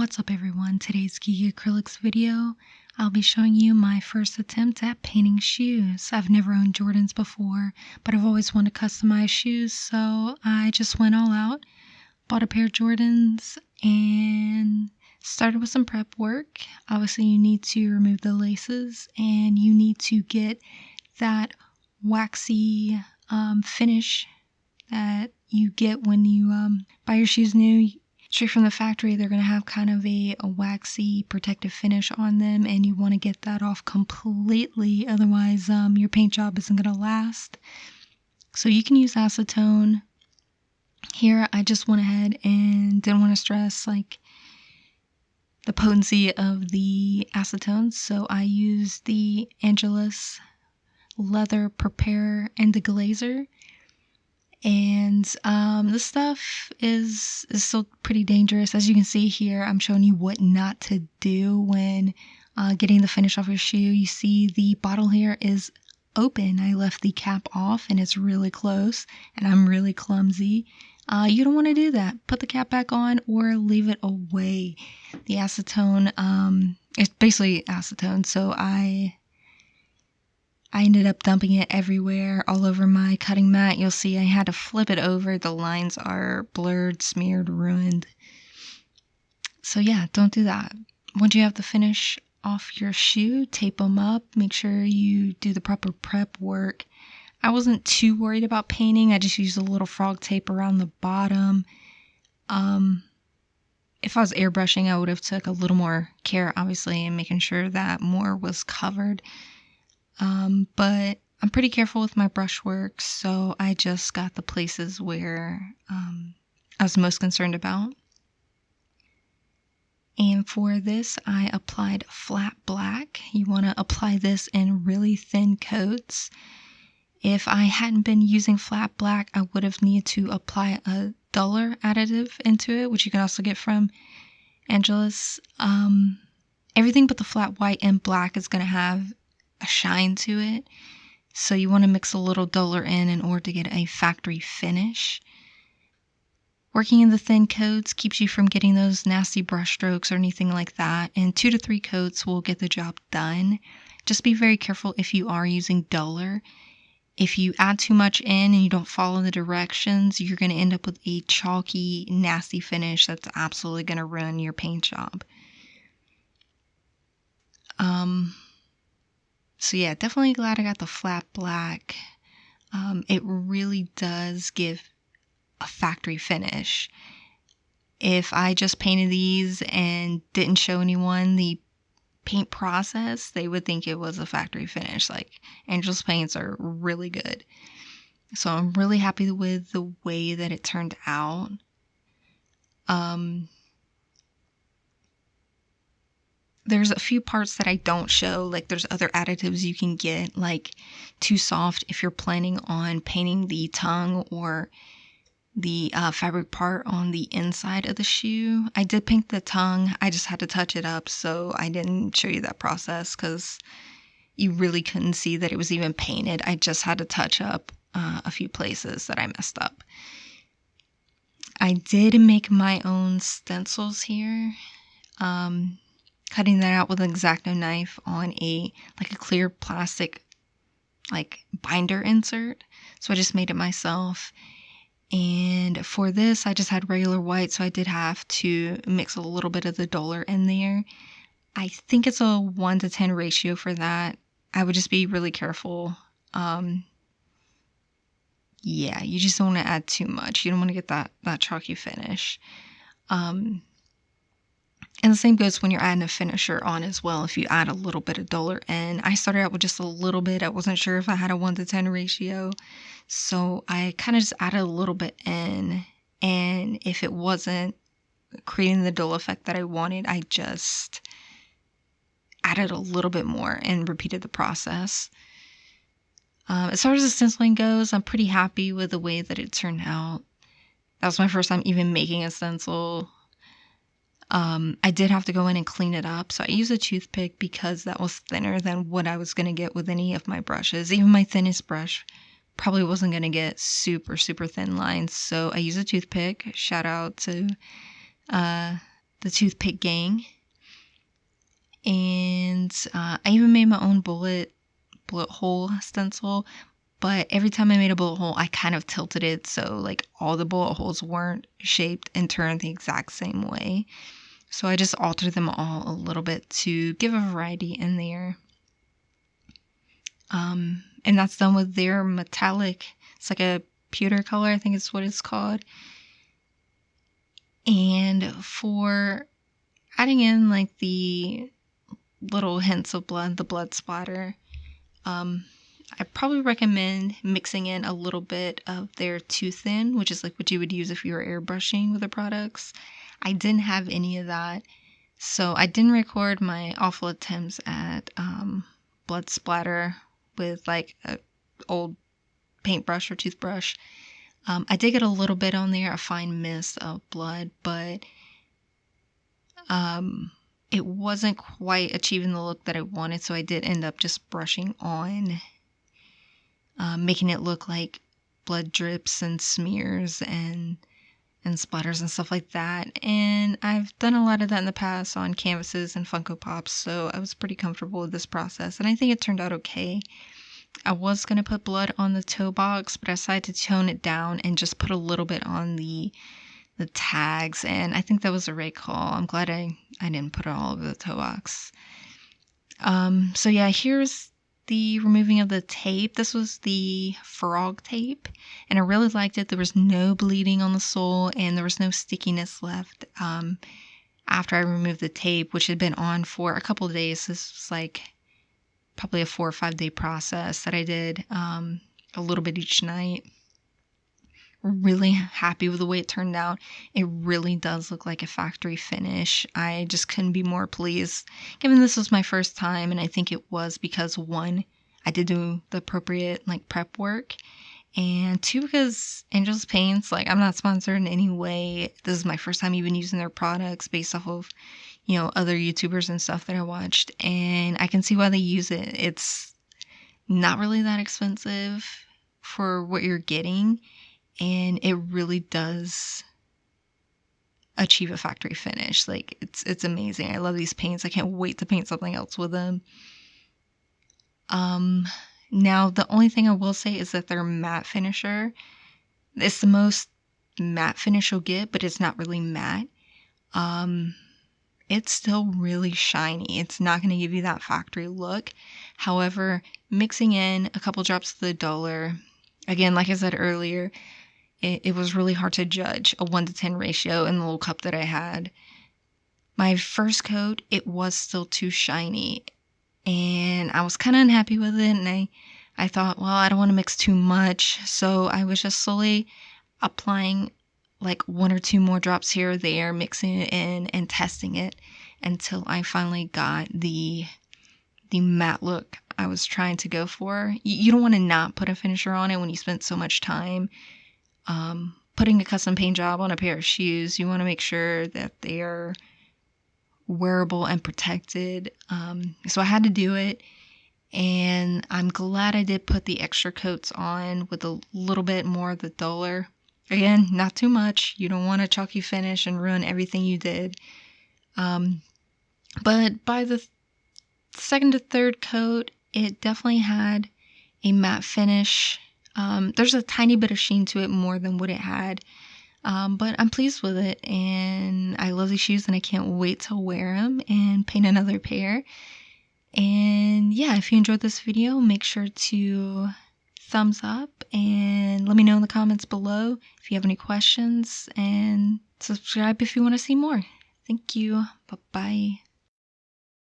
What's up everyone? Today's Geeky Acrylics video, I'll be showing you my first attempt at painting shoes. I've never owned Jordans before, but I've always wanted to customize shoes, so I just went all out, bought a pair of Jordans, and started with some prep work. Obviously you need to remove the laces, and you need to get that waxy finish that you get when you buy your shoes new. Straight from the factory, they're going to have kind of a waxy protective finish on them, and you want to get that off completely, otherwise your paint job isn't going to last. So you can use acetone. Here I just went ahead and didn't want to stress like the potency of the acetone, so I used the Angelus leather preparer and deglazer. And this stuff is still pretty dangerous. As you can see here, I'm showing you what not to do when getting the finish off your shoe. You see the bottle here is open. I left the cap off and it's really close, and I'm really clumsy. You don't want to do that. Put the cap back on or leave it away. The acetone, it's basically acetone, so I ended up dumping it everywhere, all over my cutting mat. You'll see I had to flip it over. The lines are blurred, smeared, ruined. So yeah, don't do that. Once you have the finish off your shoe, tape them up. Make sure you do the proper prep work. I wasn't too worried about painting. I just used a little frog tape around the bottom. If I was airbrushing, I would have took a little more care, obviously, in making sure that more was covered. But I'm pretty careful with my brushwork, so I just got the places where I was most concerned about. And for this, I applied flat black. You want to apply this in really thin coats. If I hadn't been using flat black, I would have needed to apply a duller additive into it, which you can also get from Angelus. Everything but the flat white and black is going to have a shine to it, so you want to mix a little duller in order to get a factory finish. Working in the thin coats keeps you from getting those nasty brush strokes or anything like that, and 2 to 3 coats will get the job done. Just be very careful if you are using duller. If you add too much in and you don't follow the directions, you're going to end up with a chalky, nasty finish that's absolutely going to ruin your paint job. So yeah, definitely glad I got the flat black. It really does give a factory finish. If I just painted these and didn't show anyone the paint process, they would think it was a factory finish. Like, Angelus paints are really good. So I'm really happy with the way that it turned out. There's a few parts that I don't show, like there's other additives you can get, like Too Soft if you're planning on painting the tongue or the fabric part on the inside of the shoe. I did paint the tongue, I just had to touch it up, so I didn't show you that process because you really couldn't see that it was even painted. I just had to touch up a few places that I messed up. I did make my own stencils here. Cutting that out with an X-Acto knife on a clear plastic binder insert. So I just made it myself. And for this, I just had regular white, so I did have to mix a little bit of the duller in there. I think it's a 1 to 10 ratio for that. I would just be really careful. Yeah, you just don't want to add too much. You don't want to get that chalky finish. And the same goes when you're adding a finisher on as well. If you add a little bit of duller in. I started out with just a little bit. I wasn't sure if I had a 1 to 10 ratio. So I kind of just added a little bit in. And if it wasn't creating the dull effect that I wanted, I just added a little bit more and repeated the process. As far as the stenciling goes, I'm pretty happy with the way that it turned out. That was my first time even making a stencil. I did have to go in and clean it up, so I used a toothpick because that was thinner than what I was going to get with any of my brushes. Even my thinnest brush probably wasn't going to get super, super thin lines, so I used a toothpick. Shout out to the Toothpick Gang. And I even made my own bullet hole stencil, but every time I made a bullet hole, I kind of tilted it so like all the bullet holes weren't shaped and turned the exact same way. So I just altered them all a little bit to give a variety in there. And that's done with their metallic. It's like a pewter color, I think is what it's called. And for adding in like the little hints of blood, the blood splatter, I probably recommend mixing in a little bit of their Too Thin, which is like what you would use if you were airbrushing with the products. I didn't have any of that, so I didn't record my awful attempts at blood splatter with like an old paintbrush or toothbrush. I did get a little bit on there, a fine mist of blood, but it wasn't quite achieving the look that I wanted, so I did end up just brushing on, making it look like blood drips and smears and splatters and stuff like that. And I've done a lot of that in the past on canvases and Funko Pops, so I was pretty comfortable with this process, and I think it turned out okay. I was going to put blood on the toe box, but I decided to tone it down and just put a little bit on the tags, and I think that was a right call. I'm glad I didn't put it all over the toe box. So yeah, here's the removing of the tape. This was the frog tape, and I really liked it. There was no bleeding on the sole, and there was no stickiness left after I removed the tape, which had been on for a couple of days. This was like probably a 4 or 5 day process that I did a little bit each night. Really happy with the way it turned out. It really does look like a factory finish. I just couldn't be more pleased, given this was my first time, and I think it was because 1, I did do the appropriate like prep work, and 2, because Angelus Paints, like, I'm not sponsored in any way. This is my first time even using their products based off of, you know, other YouTubers and stuff that I watched, and I can see why they use it. It's not really that expensive for what you're getting, and it really does achieve a factory finish. Like, it's amazing. I love these paints. I can't wait to paint something else with them. Now, the only thing I will say is that their matte finisher, it's the most matte finish you'll get, but it's not really matte. It's still really shiny. It's not going to give you that factory look. However, mixing in a couple drops of the duller, again, like I said earlier, it was really hard to judge a 1-to-10 ratio in the little cup that I had. My first coat, it was still too shiny, and I was kind of unhappy with it, and I thought, well, I don't want to mix too much, so I was just slowly applying like 1 or 2 more drops here or there, mixing it in and testing it until I finally got the matte look I was trying to go for. You don't want to not put a finisher on it when you spent so much time putting a custom paint job on a pair of shoes. You want to make sure that they are wearable and protected. So I had to do it, and I'm glad I did put the extra coats on with a little bit more of the duller. Again, not too much. You don't want a chalky finish and ruin everything you did. But by the 2nd to 3rd coat, it definitely had a matte finish. There's a tiny bit of sheen to it more than what it had. But I'm pleased with it, and I love these shoes, and I can't wait to wear them and paint another pair. And yeah, if you enjoyed this video, make sure to thumbs up and let me know in the comments below if you have any questions, and subscribe if you want to see more. Thank you. Bye-bye.